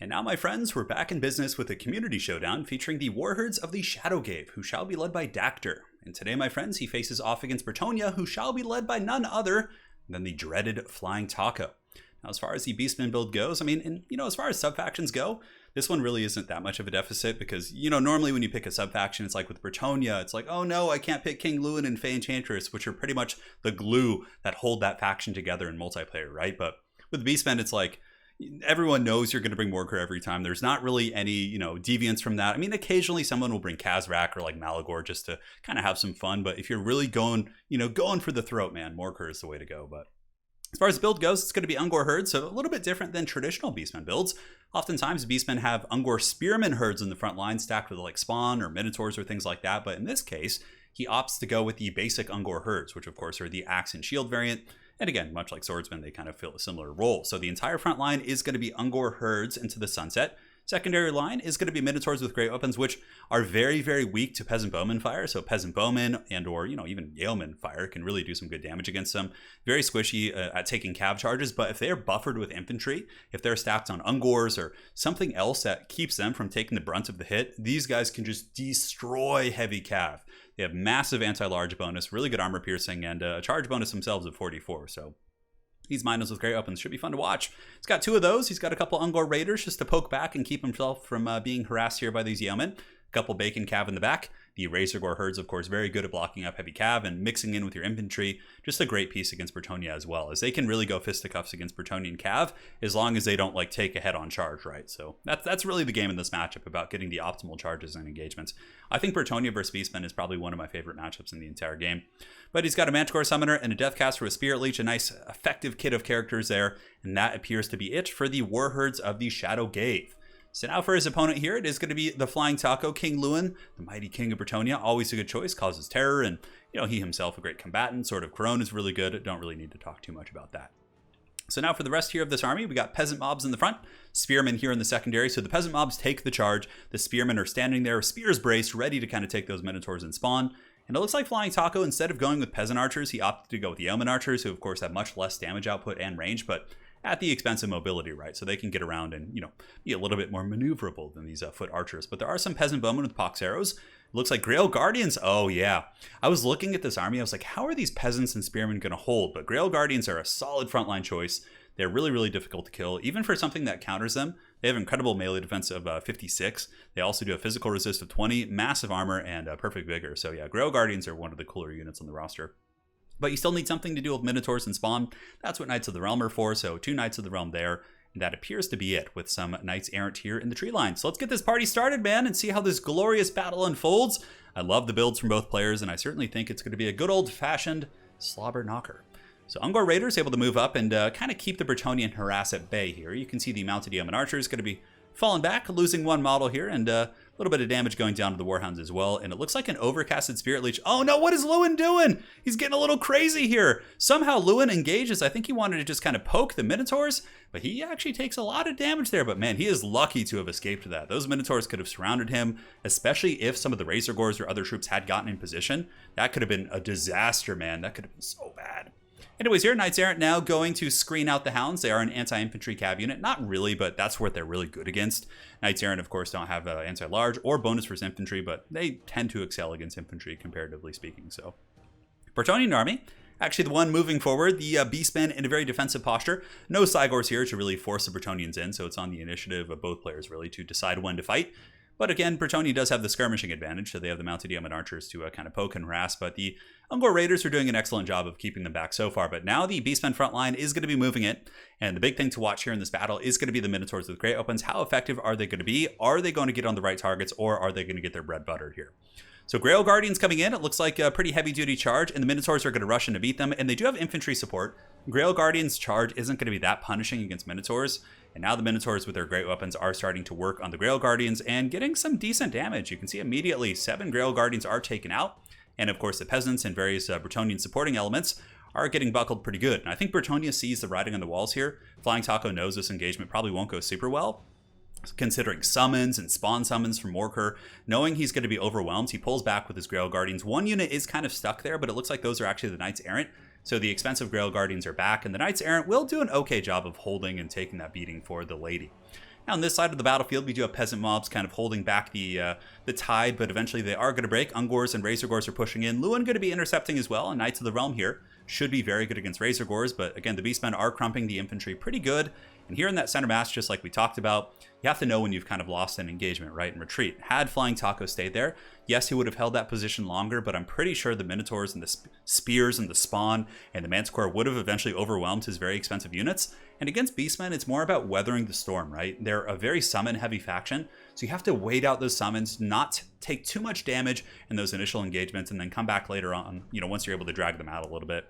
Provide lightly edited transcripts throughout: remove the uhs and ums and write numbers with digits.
And now, my friends, we're back in business with a community showdown featuring the warherds of the Shadowgave, who shall be led by Dactor. And today, my friends, he faces off against Bretonnia, who shall be led by none other than the dreaded Flying Taco. Now, as far as the Beastmen build goes, I mean, as far as sub-factions go, this one really isn't that much of a deficit because, normally when you pick a sub-faction, it's like with Bretonnia, it's like, oh no, I can't pick King Lewin and Fey Enchantress, which are pretty much the glue that hold that faction together in multiplayer, right? But with Beastmen, it's like, everyone knows you're going to bring Morker every time. There's not really any, deviance from that. I mean, occasionally someone will bring Kazrak or like Malagor just to kind of have some fun. But if you're really going for the throat, man, Morker is the way to go. But as far as the build goes, it's going to be Ungor herds, so a little bit different than traditional Beastmen builds. Oftentimes, Beastmen have Ungor spearmen herds in the front line stacked with like spawn or minotaurs or things like that. But in this case, he opts to go with the basic Ungor herds, which of course are the axe and shield variant. And again, much like swordsmen, they kind of fill a similar role. So the entire front line is going to be Ungor herds into the sunset. Secondary line is going to be minotaurs with great weapons, which are very, very weak to peasant bowman fire. So peasant bowman and or, even yeoman fire can really do some good damage against them. Very squishy at taking cav charges, but if they're buffered with infantry, if they're stacked on Ungors or something else that keeps them from taking the brunt of the hit, these guys can just destroy heavy cav. They have massive anti-large bonus, really good armor piercing, and a charge bonus themselves of 44. So these Minos with great weapons should be fun to watch. He's got two of those. He's got a couple Ungor Raiders just to poke back and keep himself from being harassed here by these Yeomen. A couple Bacon Cav in the back. The Razor Gore herds, of course, very good at blocking up heavy cav and mixing in with your infantry. Just a great piece against Bretonnia as well, as they can really go fisticuffs against Bretonian cav as long as they don't like take a head-on charge, right? So that's really the game in this matchup, about getting the optimal charges and engagements. I think Bretonnia versus Beastmen is probably one of my favorite matchups in the entire game. But he's got a Manticore Summoner and a Deathcaster with Spirit Leech, a nice effective kit of characters there, and that appears to be it for the warherds of the Shadowgave. So now for his opponent here, it is going to be the Flying Taco, King Lewin, the mighty king of Bretonnia. Always a good choice, causes terror, and he himself a great combatant. Sword of Corone is really good. Don't really need to talk too much about that. So now for the rest here of this army, we got peasant mobs in the front, spearmen here in the secondary. So the peasant mobs take the charge. The spearmen are standing there, spears braced, ready to kind of take those minotaurs and spawn. And it looks like Flying Taco, instead of going with peasant archers, he opted to go with the Yeoman Archers, who of course have much less damage output and range, but at the expense of mobility, right? So they can get around and, be a little bit more maneuverable than these foot archers. But there are some peasant bowmen with pox arrows. It looks like Grail Guardians. Oh, yeah. I was looking at this army. I was like, how are these peasants and spearmen going to hold? But Grail Guardians are a solid frontline choice. They're really, really difficult to kill. Even for something that counters them, they have incredible melee defense of 56. They also do a physical resist of 20, massive armor, and perfect vigor. So yeah, Grail Guardians are one of the cooler units on the roster. But you still need something to do with Minotaurs and Spawn. That's what Knights of the Realm are for, so 2 Knights of the Realm there. And that appears to be it, with some Knights Errant here in the tree line. So let's get this party started, man, and see how this glorious battle unfolds. I love the builds from both players, and I certainly think it's going to be a good old-fashioned slobber knocker. So Ungor Raiders able to move up and kind of keep the Bretonian harass at bay here. You can see the mounted Yeoman Archers going to be falling back, losing one model here, and a little bit of damage going down to the Warhounds as well. And it looks like an overcasted Spirit Leech. Oh no, what is Lewin doing? He's getting a little crazy here. Somehow Lewin engages. I think he wanted to just kind of poke the Minotaurs, but he actually takes a lot of damage there. But man, he is lucky to have escaped that. Those Minotaurs could have surrounded him, especially if some of the Razor Gores or other troops had gotten in position. That could have been a disaster, man. That could have been so bad. Anyways, here, Knights Errant now going to screen out the Hounds. They are an anti-infantry cav unit. Not really, but that's what they're really good against. Knights Errant, of course, don't have anti-large or bonus versus infantry, but they tend to excel against infantry, comparatively speaking. So, Bretonnian army, actually the one moving forward, the Beastmen in a very defensive posture. No Cygors here to really force the Bretonians in, so it's on the initiative of both players, really, to decide when to fight. But again, Bretonnia does have the skirmishing advantage, so they have the mounted Yeoman Archers to kind of poke and harass, but the Ungor Raiders are doing an excellent job of keeping them back so far. But now the Beastmen front line is going to be moving it, and the big thing to watch here in this battle is going to be the Minotaurs with great weapons. How effective are they going to be? Are they going to get on the right targets, or are they going to get their bread buttered here? So Grail Guardians coming in, it looks like a pretty heavy-duty charge, and the Minotaurs are going to rush in to beat them, and they do have infantry support. Grail Guardians' charge isn't going to be that punishing against Minotaurs, and now the Minotaurs with their great weapons are starting to work on the Grail Guardians and getting some decent damage. You can see immediately 7 Grail Guardians are taken out, and of course the peasants and various Bretonian supporting elements are getting buckled pretty good. And I think Bretonnia sees the writing on the walls here. Flying Taco knows this engagement probably won't go super well, considering summons and spawn summons from Morker. Knowing he's going to be overwhelmed, he pulls back with his Grail Guardians. One unit is kind of stuck there, but it looks like those are actually the Knights Errant. So the expensive Grail Guardians are back, and the Knights Errant will do an okay job of holding and taking that beating for the lady. Now on this side of the battlefield, we do have peasant mobs kind of holding back the tide, but eventually they are going to break. Ungors and Razorgors are pushing in. Lewin going to be intercepting as well, and Knights of the Realm here should be very good against Razorgors, but again, the Beastmen are crumping the infantry pretty good. And here in that center mass, just like we talked about, you have to know when you've kind of lost an engagement, right, and retreat. Had Flying Taco stayed there, yes, he would have held that position longer, but I'm pretty sure the Minotaurs and the Spears and the Spawn and the Manticore would have eventually overwhelmed his very expensive units. And against Beastmen, it's more about weathering the storm, right? They're a very summon-heavy faction, so you have to wait out those summons, not take too much damage in those initial engagements, and then come back later on, once you're able to drag them out a little bit.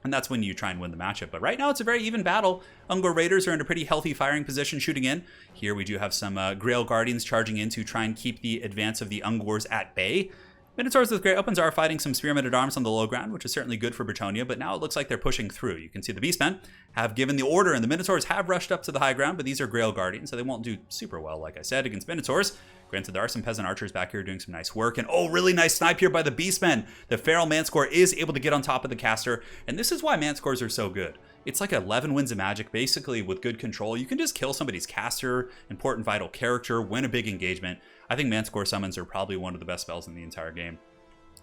And that's when you try and win the matchup. But right now, it's a very even battle. Ungor Raiders are in a pretty healthy firing position, shooting in. Here we do have some Grail Guardians charging in to try and keep the advance of the Ungors at bay. Minotaurs with Great Weapons are fighting some Spearmen at Arms on the low ground, which is certainly good for Bretonnia, but now it looks like they're pushing through. You can see the Beastmen have given the order, and the Minotaurs have rushed up to the high ground, but these are Grail Guardians, so they won't do super well, like I said, against Minotaurs. Granted, there are some Peasant Archers back here doing some nice work, and oh, really nice snipe here by the Beastmen. The Feral Manticore is able to get on top of the caster, and this is why Manticores are so good. It's like 11 wins of magic, basically, with good control. You can just kill somebody's caster, important vital character, win a big engagement. I think Manticore summons are probably one of the best spells in the entire game.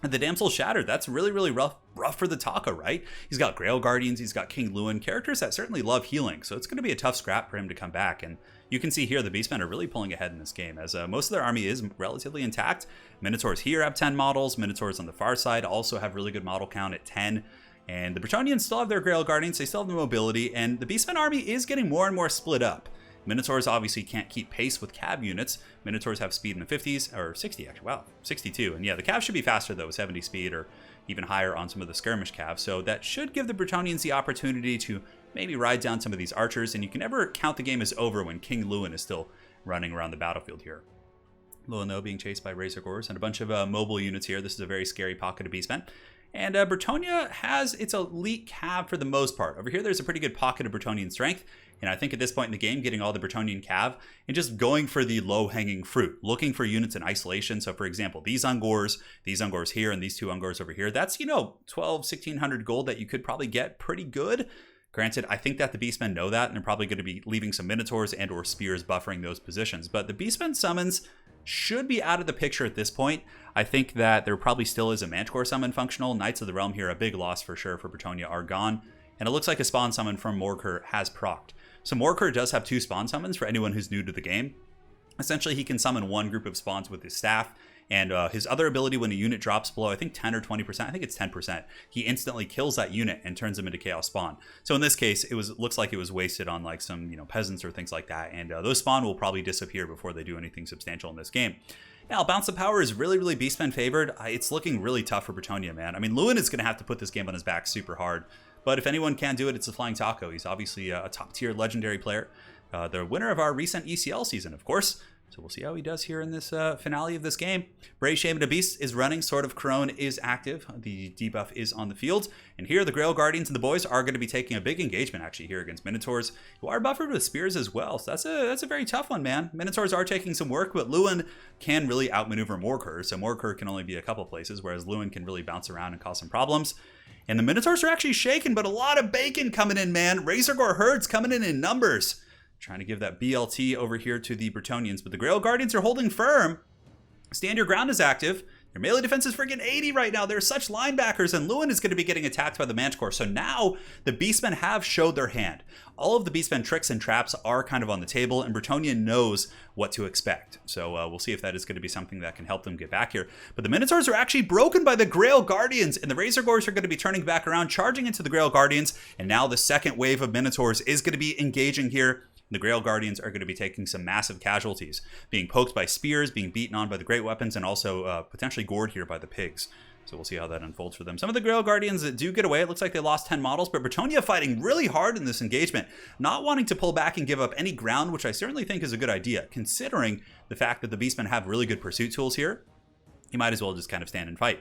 And the Damsel Shattered, that's really, really rough for the Taco, right? He's got Grail Guardians, he's got King Lewin, characters that certainly love healing, so it's going to be a tough scrap for him to come back. And you can see here the Beastmen are really pulling ahead in this game, as most of their army is relatively intact. Minotaurs here have 10 models, Minotaurs on the far side also have really good model count at 10. And the Bretonnians still have their Grail Guardians, they still have the mobility, and the Beastmen army is getting more and more split up. Minotaurs obviously can't keep pace with Cav units. Minotaurs have speed in the 50s, or 60 actually, wow, 62. And yeah, the Cav should be faster though, 70 speed or even higher on some of the skirmish Cav. So that should give the Bretonnians the opportunity to maybe ride down some of these archers, and you can never count the game as over when King Lewin is still running around the battlefield here. Lewin though being chased by Razorgors and a bunch of mobile units here. This is a very scary pocket of Beastmen. And Bretonnia has its elite Cav for the most part. Over here, there's a pretty good pocket of Bretonnian strength. And I think at this point in the game, getting all the Bretonnian Cav and just going for the low-hanging fruit, looking for units in isolation. So for example, these Ungors here, and these two Ungors over here, that's, 1,600 gold that you could probably get pretty good. Granted, I think that the Beastmen know that, and they're probably going to be leaving some Minotaurs and or Spears buffering those positions. But the Beastmen summons should be out of the picture at this point. I think that there probably still is a Manticore summon functional. Knights of the Realm here, a big loss for sure for Bretonnia, are gone. And it looks like a spawn summon from Morkur has procced. So Morkur does have 2 spawn summons for anyone who's new to the game. Essentially, he can summon one group of spawns with his staff, and his other ability when a unit drops below, I think 10 or 20%, I think it's 10%, he instantly kills that unit and turns them into Chaos Spawn. So in this case, looks like it was wasted on like some peasants or things like that, and those spawn will probably disappear before they do anything substantial in this game. Now, Bounce of Power is really, really Beastmen favored. It's looking really tough for Bretonnia, man. I mean, Lewin is going to have to put this game on his back super hard. But if anyone can do it, it's the Flying Taco. He's obviously a top-tier legendary player. The winner of our recent ECL season, of course. So we'll see how he does here in this finale of this game. Brave Shaman of Beast is running. Sword of Crone is active. The debuff is on the field. And here, the Grail Guardians and the boys are going to be taking a big engagement, actually, here against Minotaurs, who are buffered with Spears as well. So that's a very tough one, man. Minotaurs are taking some work, but Lewin can really outmaneuver Morkur. So Morkur can only be a couple places, whereas Lewin can really bounce around and cause some problems. And the Minotaurs are actually shaken, but a lot of bacon coming in, man. Razorgore herds coming in numbers. Trying to give that BLT over here to the Bretonnians, but the Grail Guardians are holding firm. Stand Your Ground is active. Their melee defense is freaking 80 right now. They're such linebackers, and Lewin is going to be getting attacked by the Manticore. So now the Beastmen have showed their hand. All of the Beastmen tricks and traps are kind of on the table, and Bretonnia knows what to expect. So we'll see if that is going to be something that can help them get back here. But the Minotaurs are actually broken by the Grail Guardians, and the Razorgores are going to be turning back around, charging into the Grail Guardians, and now the second wave of Minotaurs is going to be engaging here. The Grail Guardians are going to be taking some massive casualties, being poked by spears, being beaten on by the great weapons, and also potentially gored here by the pigs. So we'll see how that unfolds for them. Some of the Grail Guardians that do get away, it looks like they lost 10 models, but Bretonnia fighting really hard in this engagement, not wanting to pull back and give up any ground, which I certainly think is a good idea, considering the fact that the Beastmen have really good pursuit tools here. You might as well just kind of stand and fight.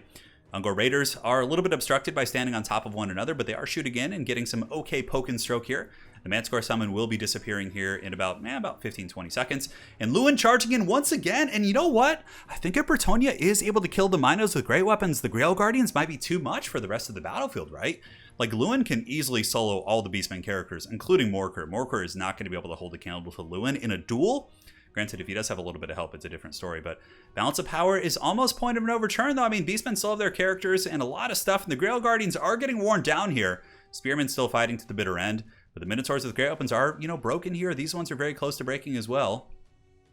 Ungor Raiders are a little bit obstructed by standing on top of one another, but they are shooting in and getting some okay poke and stroke here. The Manticore summon will be disappearing here in about 15-20 seconds. And Lewin charging in once again. And you know what? I think if Bretonnia is able to kill the Minos with great weapons, the Grail Guardians might be too much for the rest of the battlefield, right? Like, Lewin can easily solo all the Beastmen characters, including Morkar. Morkar is not going to be able to hold a candle to Lewin in a duel. Granted, if he does have a little bit of help, it's a different story. But balance of power is almost point of no return, though. I mean, Beastmen still have their characters and a lot of stuff, and the Grail Guardians are getting worn down here. Spearmen still fighting to the bitter end, but the Minotaurs with Grey Opens are, broken here. These ones are very close to breaking as well.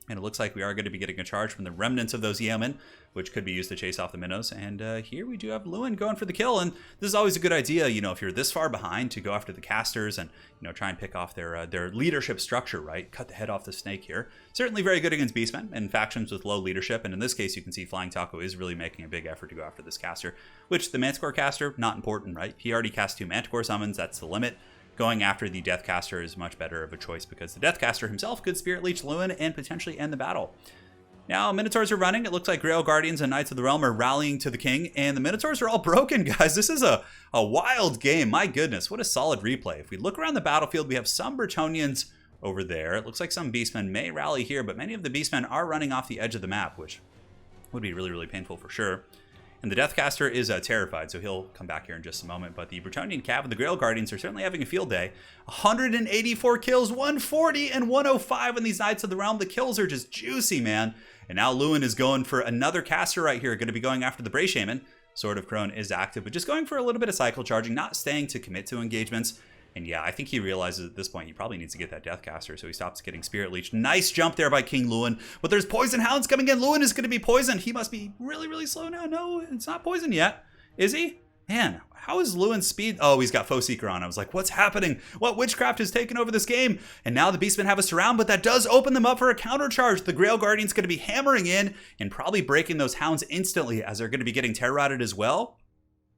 And it looks like we are going to be getting a charge from the remnants of those Yeomen, which could be used to chase off the Minnows. And here we do have Lewin going for the kill. And this is always a good idea, if you're this far behind, to go after the casters and, try and pick off their leadership structure, right? Cut the head off the snake here. Certainly very good against Beastmen and factions with low leadership. And in this case, you can see Flying Taco is really making a big effort to go after this caster, which the Manticore caster, not important, right? He already cast 2 Manticore summons. That's the limit. Going after the Deathcaster is much better of a choice because the Deathcaster himself could Spirit Leech Lewin and potentially end the battle. Now, Minotaurs are running. It looks like Grail Guardians and Knights of the Realm are rallying to the king, and the Minotaurs are all broken, guys. This is a wild game. My goodness, what a solid replay. If we look around the battlefield, we have some Bretonnians over there. It looks like some Beastmen may rally here, but many of the Beastmen are running off the edge of the map, which would be really, really painful for sure. And the Deathcaster is terrified, so he'll come back here in just a moment. But the Bretonnian Cav and the Grail Guardians are certainly having a field day. 184 kills, 140 and 105 on these Knights of the Realm. The kills are just juicy, man. And now Lewin is going for another caster right here, going to be going after the Bray Shaman. Sword of Crone is active, but just going for a little bit of cycle charging, not staying to commit to engagements. And yeah, I think he realizes at this point he probably needs to get that Deathcaster, so he stops getting Spirit Leech. Nice jump there by King Lewin, but there's Poison Hounds coming in. Lewin is going to be poisoned. He must be really, really slow now. No, it's not poisoned yet. Is he? Man, how is Lewin's speed? Oh, he's got Foe Seeker on. I was like, what's happening? What witchcraft has taken over this game? And now the Beastmen have a surround, but that does open them up for a counter charge. The Grail Guardian's going to be hammering in and probably breaking those Hounds instantly, as they're going to be getting Terror-Rotted as well.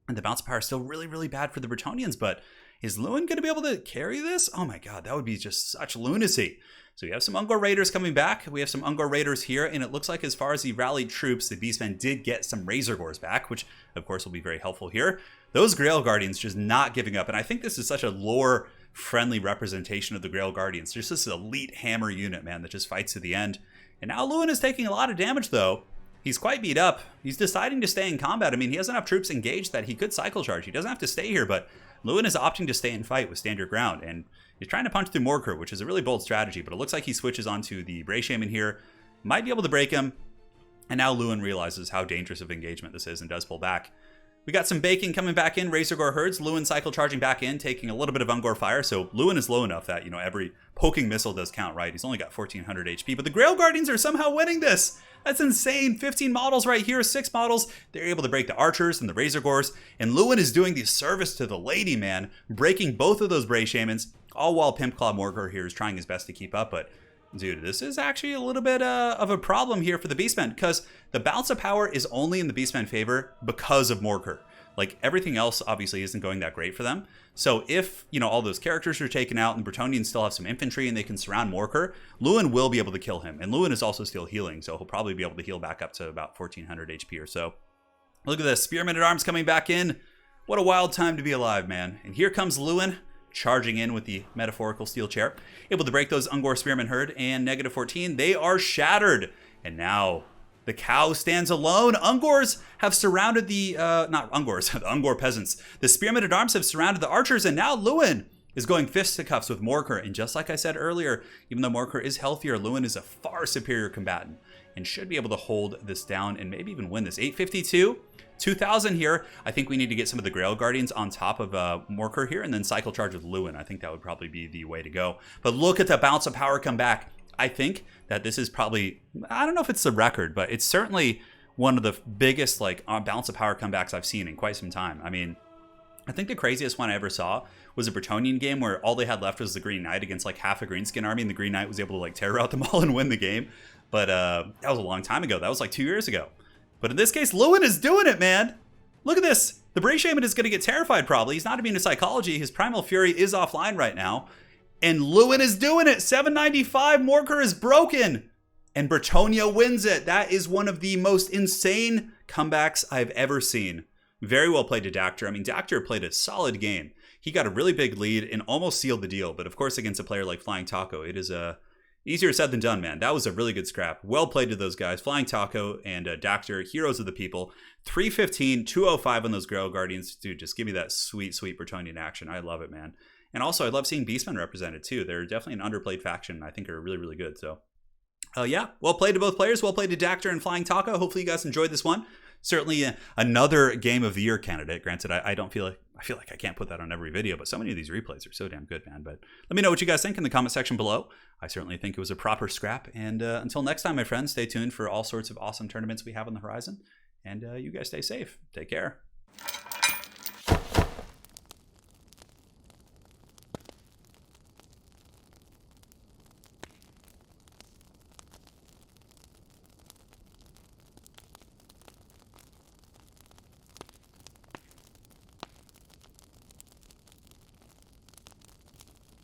And the bounce of power is still really, really bad for the Bretonnians, but is Lewin going to be able to carry this? Oh my god, that would be just such lunacy. So we have some Ungor Raiders coming back. We have some Ungor Raiders here, and it looks like as far as the rallied troops, the Beastmen did get some Razor Gores back, which of course will be very helpful here. Those Grail Guardians just not giving up, and I think this is such a lore-friendly representation of the Grail Guardians. Just this elite hammer unit, man, that just fights to the end. And now Lewin is taking a lot of damage, though. He's quite beat up. He's deciding to stay in combat. I mean, he has enough troops engaged that he could cycle charge. He doesn't have to stay here, but Lewin is opting to stay and fight with stand your ground, and he's trying to punch through Morkar, which is a really bold strategy, but it looks like he switches onto the Bray Shaman here. Might be able to break him, and now Lewin realizes how dangerous of engagement this is and does pull back. We got some Baking coming back in, Razor Gore Herds, Lewin cycle charging back in, taking a little bit of Ungor fire, so Lewin is low enough that, every poking missile does count, right? He's only got 1400 HP, but the Grail Guardians are somehow winning this! That's insane. 15 models right here, 6 models. They're able to break the Archers and the Razor Gores, and Lewin is doing the service to the lady, man, breaking both of those Bray Shamans, all while Pimpclaw Morkar here is trying his best to keep up, but dude, this is actually a little bit of a problem here for the Beastmen, because the balance of power is only in the Beastmen favor because of Morkar. Like, everything else obviously isn't going that great for them. So if, all those characters are taken out and Bretonnians still have some infantry and they can surround Morkar, Lewin will be able to kill him. And Lewin is also still healing, so he'll probably be able to heal back up to about 1400 HP or so. Look at this, Spearmen at Arms coming back in. What a wild time to be alive, man. And here comes Lewin, charging in with the metaphorical steel chair, able to break those Ungor Spearmen herd, and negative 14, they are shattered. And now the cow stands alone. Ungors have surrounded the, not Ungors, the Ungor peasants. The Spearmen at Arms have surrounded the Archers, and now Lewin is going fisticuffs with Morkar. And just like I said earlier, even though Morkar is healthier, Lewin is a far superior combatant and should be able to hold this down and maybe even win this. 852. 2000 here. I think we need to get some of the Grail Guardians on top of Morkar here and then cycle charge with Lewin. I think that would probably be the way to go. But look at the bounce of power come back. I think that this is probably, I don't know if it's the record, but it's certainly one of the biggest balance of power comebacks I've seen in quite some time. I mean, I think the craziest one I ever saw was a Bretonnian game where all they had left was the Green Knight against half a Greenskin army, and the Green Knight was able to terror out them all and win the game. But that was a long time ago. That was 2 years ago. But in this case, Lewin is doing it, man. Look at this. The Bray Shaman is going to get terrified probably. He's not immune to psychology. His Primal Fury is offline right now. And Lewin is doing it. 795. Morkar is broken. And Bretonnia wins it. That is one of the most insane comebacks I've ever seen. Very well played to Dactyr. I mean, Dactyr played a solid game. He got a really big lead and almost sealed the deal. But of course, against a player like Flying Taco, it is Easier said than done, man. That was a really good scrap. Well played to those guys. Flying Taco and Dactyr, heroes of the people. 315, 205 on those Grail Guardians. Dude, just give me that sweet, sweet Bretonnian action. I love it, man. And also, I love seeing Beastmen represented, too. They're definitely an underplayed faction. I think are really, really good. So, yeah, well played to both players. Well played to Dactyr and Flying Taco. Hopefully you guys enjoyed this one. Certainly another Game of the Year candidate. Granted, I don't feel like I can't put that on every video, but so many of these replays are so damn good, man. But let me know what you guys think in the comment section below. I certainly think it was a proper scrap. And until next time, my friends, stay tuned for all sorts of awesome tournaments we have on the horizon. And you guys stay safe. Take care.